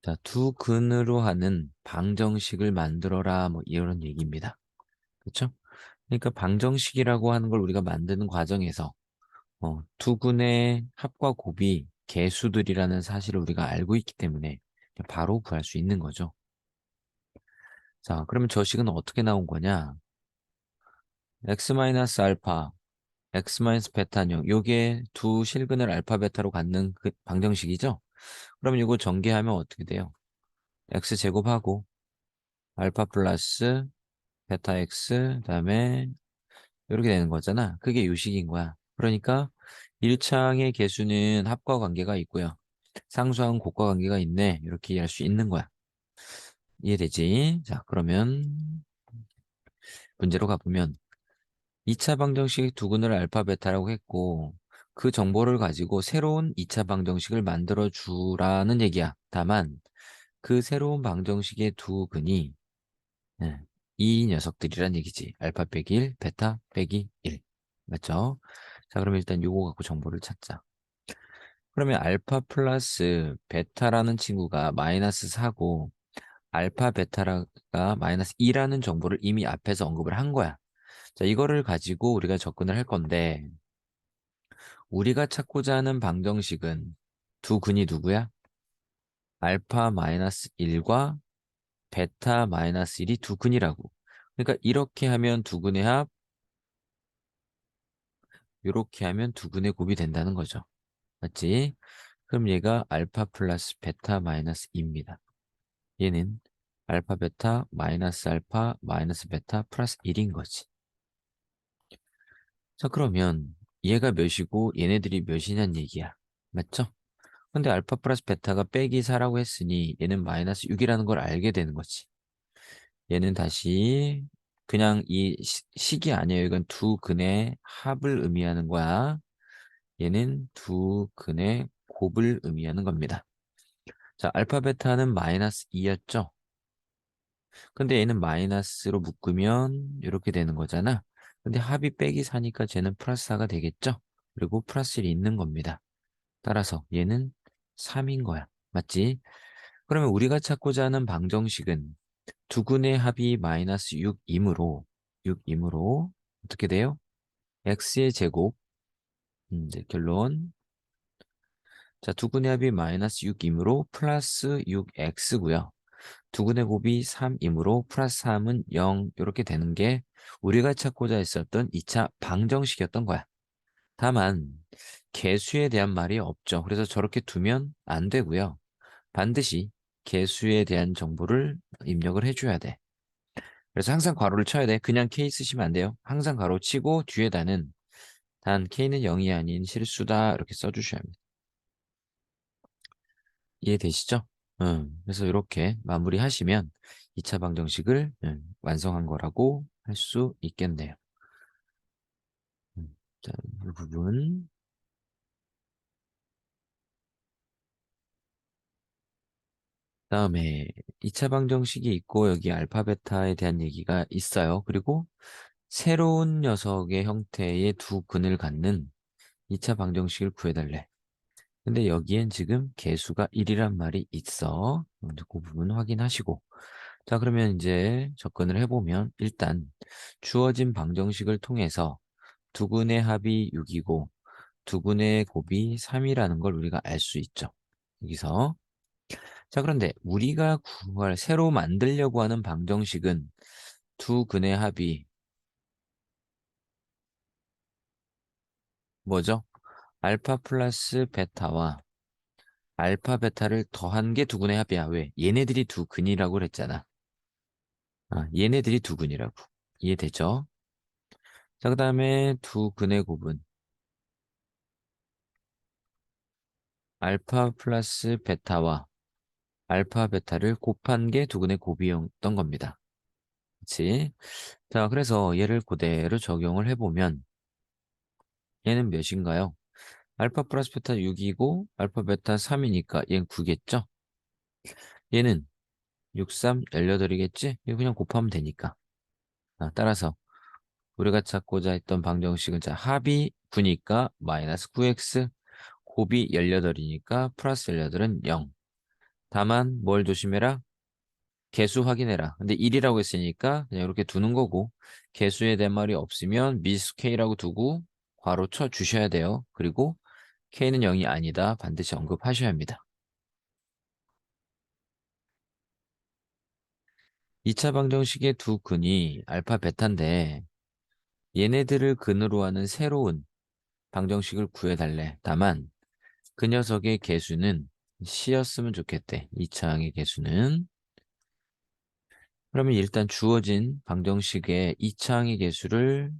자, 두 근으로 하는 방정식을 만들어라. 뭐 이런 얘기입니다. 그렇죠? 그러니까 방정식이라고 하는 걸 우리가 만드는 과정에서 두 근의 합과 곱이 개수들이라는 사실을 우리가 알고 있기 때문에 바로 구할 수 있는 거죠. 자, 그러면 저 식은 어떻게 나온 거냐? x-알파, x-베타는 요게 두 실근을 알파, 베타로 갖는 그 방정식이죠? 그러면 이거 전개하면 어떻게 돼요? x제곱하고 알파 플러스 베타 x 그다음에 이렇게 되는 거잖아. 그게 요식인 거야. 그러니까 1창의 개수는 합과 관계가 있고요. 상수항은 곱과 관계가 있네. 이렇게 이해할 수 있는 거야. 이해되지? 자, 그러면 문제로 가보면 2차 방정식 두 근을 알파, 베타라고 했고 그 정보를 가지고 새로운 2차 방정식을 만들어 주라는 얘기야. 다만 그 새로운 방정식의 두 근이 네, 이 녀석들이란 얘기지. 알파 빼기 1, 베타 빼기 1. 맞죠? 자, 그럼 일단 요거 갖고 정보를 찾자. 그러면 알파 플러스 베타라는 친구가 마이너스 4고 알파 베타가 마이너스 2라는 정보를 이미 앞에서 언급을 한 거야. 자, 이거를 가지고 우리가 접근을 할 건데 우리가 찾고자 하는 방정식은 두 근이 누구야? 알파 마이너스 1과 베타 마이너스 1이 두 근이라고. 그러니까 이렇게 하면 두 근의 합, 이렇게 하면 두 근의 곱이 된다는 거죠. 맞지? 그럼 얘가 알파 플러스 베타 마이너스 2입니다. 얘는 알파 베타 마이너스 알파 마이너스 베타 플러스 1인 거지. 자, 그러면 얘가 몇이고 얘네들이 몇이냐는 얘기야. 맞죠? 근데 알파 플러스 베타가 빼기 4라고 했으니 얘는 마이너스 6이라는 걸 알게 되는 거지. 얘는 다시 그냥 이 식이 아니에요. 이건 두 근의 합을 의미하는 거야. 얘는 두 근의 곱을 의미하는 겁니다. 자, 알파 베타는 마이너스 2였죠? 근데 얘는 마이너스로 묶으면 이렇게 되는 거잖아. 근데 합이 빼기 4니까 쟤는 플러스 4가 되겠죠? 그리고 플러스 1이 있는 겁니다. 따라서 얘는 3인 거야. 맞지? 그러면 우리가 찾고자 하는 방정식은 두근의 합이 마이너스 6이므로 어떻게 돼요? x의 제곱 이제 결론 자 두근의 합이 마이너스 6이므로 플러스 6x고요. 두근의 곱이 3이므로 플러스 3은 0 이렇게 되는 게 우리가 찾고자 했었던 2차 방정식이었던 거야. 다만 개수에 대한 말이 없죠. 그래서 저렇게 두면 안 되고요. 반드시 개수에 대한 정보를 입력을 해줘야 돼. 그래서 항상 괄호를 쳐야 돼. 그냥 K 쓰시면 안 돼요. 항상 괄호 치고 뒤에다는 단 K는 0이 아닌 실수다 이렇게 써주셔야 합니다. 이해되시죠? 그래서 이렇게 마무리하시면 2차 방정식을 완성한 거라고 할 수 있겠네요. 자, 이 부분 다음에 2차 방정식이 있고 여기 알파 베타에 대한 얘기가 있어요. 그리고 새로운 녀석의 형태의 두 근을 갖는 2차 방정식을 구해달래. 근데 여기엔 지금 개수가 1이란 말이 있어. 먼저 그 부분 확인하시고. 자, 그러면 이제 접근을 해보면 일단 주어진 방정식을 통해서 두근의 합이 6이고 두근의 곱이 3이라는 걸 우리가 알 수 있죠. 여기서. 자, 그런데 우리가 구할 새로 만들려고 하는 방정식은 두 근의 합이 뭐죠? 알파 플러스 베타와 알파 베타를 더한 게 두 근의 합이야. 왜? 얘네들이 두 근이라고 그랬잖아. 아, 얘네들이 두 근이라고. 이해되죠? 자, 그 다음에 두 근의 곱은 알파 플러스 베타와 알파 베타를 곱한 게 두 근의 곱이었던 겁니다. 그치? 자, 그래서 얘를 그대로 적용을 해보면 얘는 몇인가요? 알파 플러스 베타 6이고 알파 베타 3이니까 얘는 9겠죠? 얘는 6, 3, 18이겠지? 이거 그냥 곱하면 되니까. 아, 따라서 우리가 찾고자 했던 방정식은 자 합이 9니까 마이너스 9x 곱이 18이니까 플러스 18은 0. 다만 뭘 조심해라? 개수 확인해라. 근데 1이라고 했으니까 그냥 이렇게 두는 거고 개수에 대한 말이 없으면 미수 K라고 두고 괄호 쳐 주셔야 돼요. 그리고 K는 0이 아니다. 반드시 언급하셔야 합니다. 2차 방정식의 두 근이 알파, 베타인데 얘네들을 근으로 하는 새로운 방정식을 구해달래. 다만 그 녀석의 개수는 C였으면 좋겠대. 2차항의 개수는. 그러면 일단 주어진 방정식의 2차항의 개수를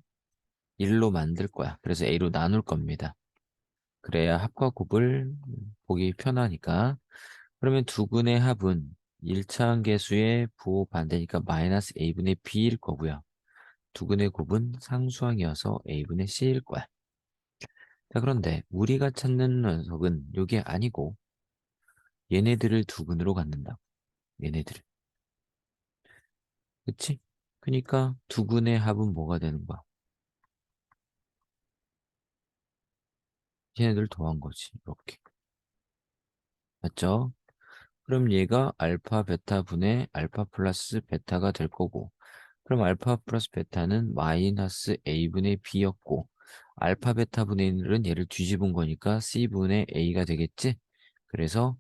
1로 만들 거야. 그래서 A로 나눌 겁니다. 그래야 합과 곱을 보기 편하니까. 그러면 두 근의 합은 1차항 계수의 부호 반대니까 마이너스 A분의 B일 거고요. 두 근의 곱은 상수항이어서 A분의 C일 거야. 자, 그런데 우리가 찾는 녀석은 이게 아니고 얘네들을 두 근으로 갖는다. 얘네들을. 그치? 그러니까 두 근의 합은 뭐가 되는 거야? 얘네들 더한 거지. 이렇게. 맞죠? 그럼 얘가 알파 베타 분의 알파 플러스 베타가 될 거고 그럼 알파 플러스 베타는 마이너스 A분의 B였고 알파 베타 분의 1은 얘를 뒤집은 거니까 C분의 A가 되겠지? 그래서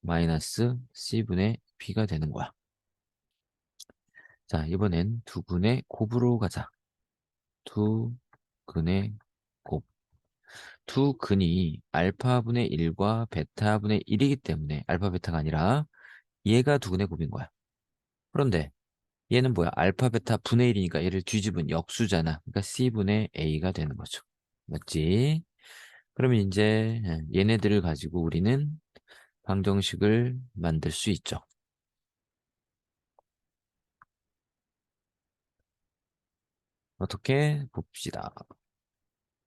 마이너스 C분의 B가 되는 거야. 자, 이번엔 두 근의 곱으로 가자. 두 근의 곱. 두 근이 알파분의 1과 베타분의 1이기 때문에 알파 베타가 아니라 얘가 두 근의 곱인 거야. 그런데 얘는 뭐야? 알파 베타 분의 1이니까 얘를 뒤집은 역수잖아. 그러니까 C분의 A가 되는 거죠. 맞지? 그러면 이제 얘네들을 가지고 우리는 방정식을 만들 수 있죠. 어떻게 봅시다.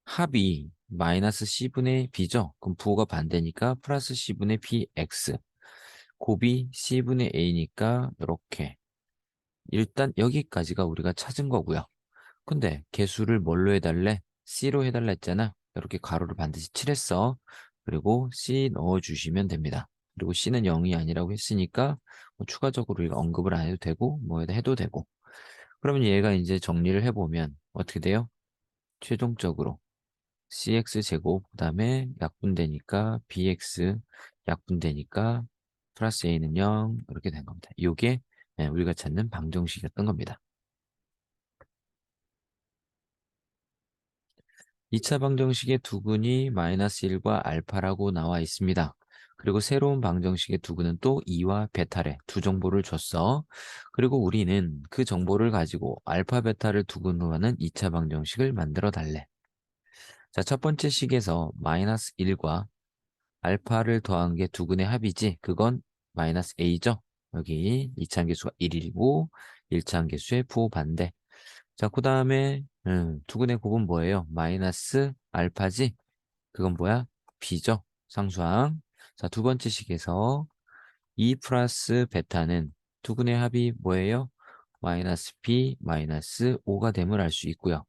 합이 마이너스 C분의 B죠? 그럼 부호가 반대니까 플러스 C분의 BX. 곱이 C분의 A니까 이렇게. 일단 여기까지가 우리가 찾은 거고요. 근데 개수를 뭘로 해달래? C로 해달라 했잖아. 이렇게 가로를 반드시 칠했어. 그리고 C 넣어주시면 됩니다. 그리고 C는 0이 아니라고 했으니까 뭐 추가적으로 이거 언급을 안 해도 되고 뭐 해도 되고. 그러면 얘가 이제 정리를 해보면 어떻게 돼요? 최종적으로 CX 제곱 그다음에 약분되니까 BX 약분되니까 플러스 A는 0 이렇게 된 겁니다. 이게 우리가 찾는 방정식이었던 겁니다. 2차 방정식의 두근이 마이너스 1과 알파라고 나와 있습니다. 그리고 새로운 방정식의 두근은 또 2와 베타래 두 정보를 줬어. 그리고 우리는 그 정보를 가지고 알파, 베타를 두근으로 하는 2차 방정식을 만들어 달래. 자, 첫 번째 식에서 마이너스 1과 알파를 더한 게 두근의 합이지. 그건 마이너스 A죠. 여기 2차 함계수가 1이고 1차 함계수의 부호 반대. 자, 그 다음에 두근의 곱은 뭐예요? 마이너스 알파지? 그건 뭐야? B죠. 상수항. 자, 두 번째 식에서 2 플러스 베타는 두근의 합이 뭐예요? 마이너스 B 마이너스 5가 됨을 알 수 있고요.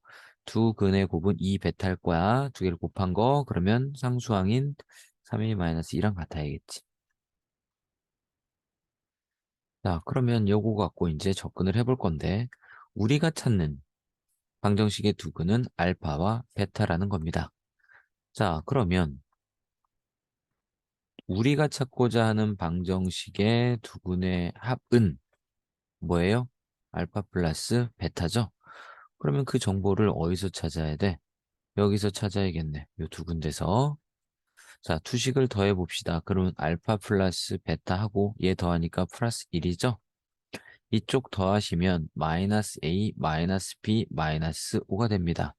두 근의 곱은 2 베타일 거야. 두 개를 곱한 거 그러면 상수항인 3a 마이너스 2랑 같아야겠지. 자, 그러면 요거 갖고 이제 접근을 해볼 건데 우리가 찾는 방정식의 두 근은 알파와 베타라는 겁니다. 자, 그러면 우리가 찾고자 하는 방정식의 두 근의 합은 뭐예요? 알파 플러스 베타죠? 그러면 그 정보를 어디서 찾아야 돼? 여기서 찾아야겠네. 요 두 군데서. 자, 투식을 더해 봅시다. 그러면 알파 플러스 베타하고 얘 더하니까 플러스 1이죠? 이쪽 더하시면 마이너스 A, 마이너스 B, 마이너스 5가 됩니다.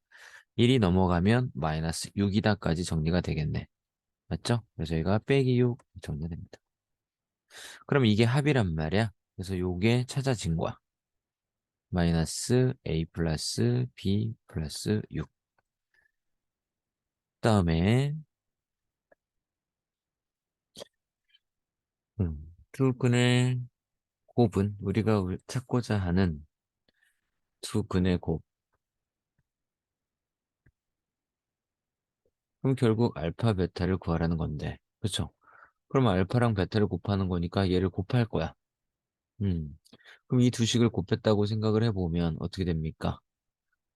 1이 넘어가면 마이너스 6이다까지 정리가 되겠네. 맞죠? 그래서 얘가 빼기 6 정리됩니다. 그럼 이게 합이란 말이야. 그래서 요게 찾아진 거야. 마이너스 A 플러스 B 플러스 6. 다음에 두 근의 곱은 우리가 찾고자 하는 두 근의 곱. 그럼 결국 알파 베타를 구하라는 건데. 그렇죠? 그러면 알파랑 베타를 곱하는 거니까 얘를 곱할 거야. 음. 그럼 이 두 식을 곱했다고 생각을 해보면 어떻게 됩니까?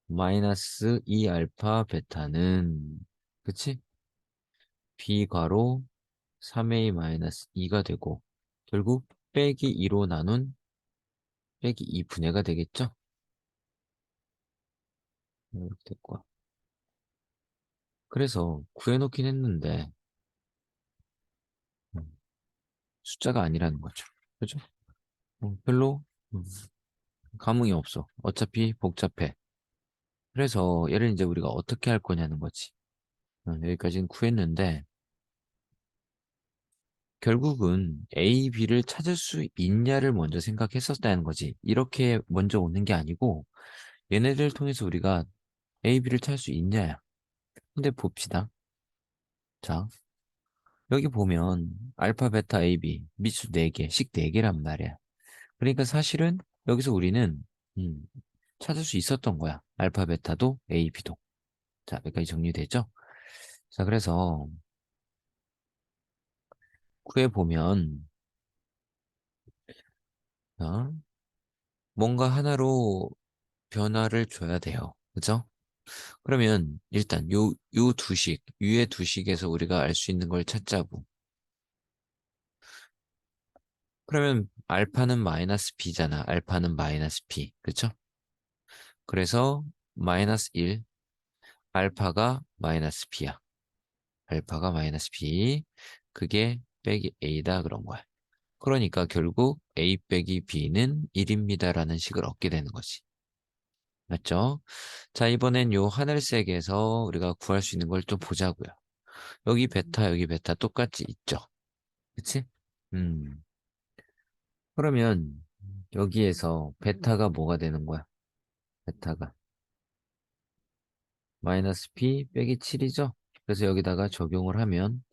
마이너스 2 알파 베타는, 그치? b 괄호 3a 마이너스 2가 되고, 결국 빼기 2로 나눈 빼기 2분의가 되겠죠? 이렇게 됐고. 그래서 구해놓긴 했는데, 음, 숫자가 아니라는 거죠. 그죠? 별로 음, 감흥이 없어. 어차피 복잡해. 그래서 얘를 이제 우리가 어떻게 할 거냐는 거지. 여기까지는 구했는데, 결국은 A, B를 찾을 수 있냐를 먼저 생각했었다는 거지. 이렇게 먼저 오는 게 아니고, 얘네들을 통해서 우리가 A, B를 찾을 수 있냐야. 근데 봅시다. 자, 여기 보면 알파, 베타, A, B 미수 4개, 식 4개란 말이야. 그러니까 사실은 여기서 우리는 음, 찾을 수 있었던 거야. 알파, 베타도 A, B도. 자, 여기까지 정리되죠? 자, 그래서 구해보면 자, 뭔가 하나로 변화를 줘야 돼요. 그죠? 그러면 일단 요 두식, 위의 두식에서 우리가 알 수 있는 걸 찾자고. 그러면 알파는 마이너스 b잖아. 알파는 마이너스 b. 그쵸? 그래서 마이너스 1, 알파가 마이너스 b야. 알파가 마이너스 b. 그게 빼기 a다 그런 거야. 그러니까 결국 a 빼기 b는 1입니다라는 식을 얻게 되는 거지. 맞죠? 자, 이번엔 요 하늘색에서 우리가 구할 수 있는 걸 좀 보자고요. 여기 베타 똑같이 있죠? 그치? 음, 그러면 여기에서 베타가 뭐가 되는 거야? 베타가 마이너스 p 빼기 7이죠? 그래서 여기다가 적용을 하면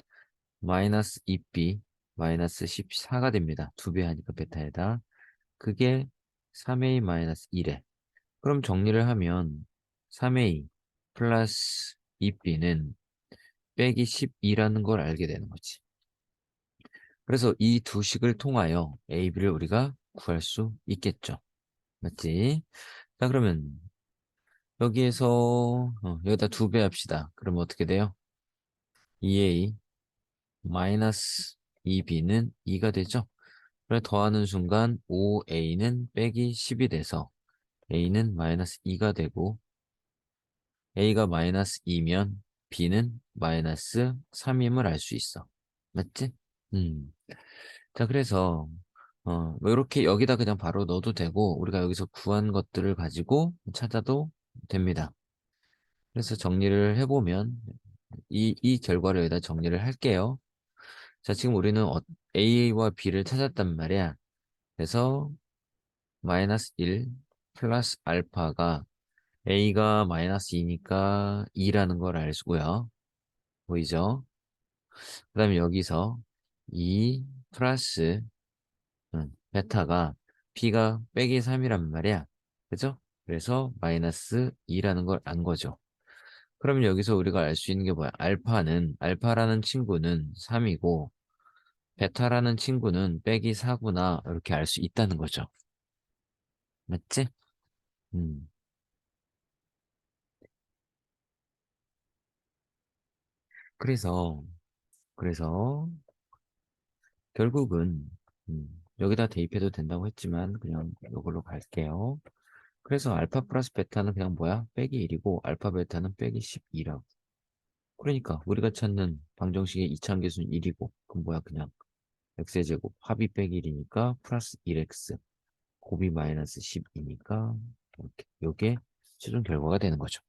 마이너스 2b 마이너스 14가 됩니다. 2배 하니까 베타에다. 그게 3a 마이너스 1에. 그럼 정리를 하면 3a 플러스 2b는 빼기 12라는 걸 알게 되는 거지. 그래서 이 두 식을 통하여 a, b를 우리가 구할 수 있겠죠. 맞지? 자, 그러면 여기에서 여기다 2배 합시다. 그럼 어떻게 돼요? 2a 마이너스 2b는 2가 되죠? 그래 더하는 순간 5a는 빼기 10이 돼서 a는 마이너스 2가 되고 a가 마이너스 2면 b는 마이너스 3임을 알 수 있어. 맞지? 음. 자, 그래서 뭐 이렇게 여기다 그냥 바로 넣어도 되고 우리가 여기서 구한 것들을 가지고 찾아도 됩니다. 그래서 정리를 해보면 이 결과를 여기다 정리를 할게요. 자, 지금 우리는 A와 B를 찾았단 말이야. 그래서 마이너스 1 플러스 알파가 A가 마이너스 2니까 2라는 걸 알고요. 보이죠? 그 다음에 여기서 2 플러스 베타가 B가 빼기 3이란 말이야. 그죠? 그래서 마이너스 2라는 걸 안 거죠. 그러면 여기서 우리가 알 수 있는 게 뭐야? 알파라는 친구는 3이고, 베타라는 친구는 빼기 4구나, 이렇게 알 수 있다는 거죠. 맞지? 음. 그래서, 그래서, 결국은, 여기다 대입해도 된다고 했지만, 그냥 이걸로 갈게요. 그래서 알파 플러스 베타는 그냥 뭐야? 빼기 1이고, 알파 베타는 빼기 12라고. 그러니까, 우리가 찾는 방정식의 이차함계수는 1이고, 그럼 뭐야? 그냥, x의 제곱, 합이 빼기 1이니까, 플러스 1x. 곱이 마이너스 12니까 이렇게 요게 최종 결과가 되는 거죠.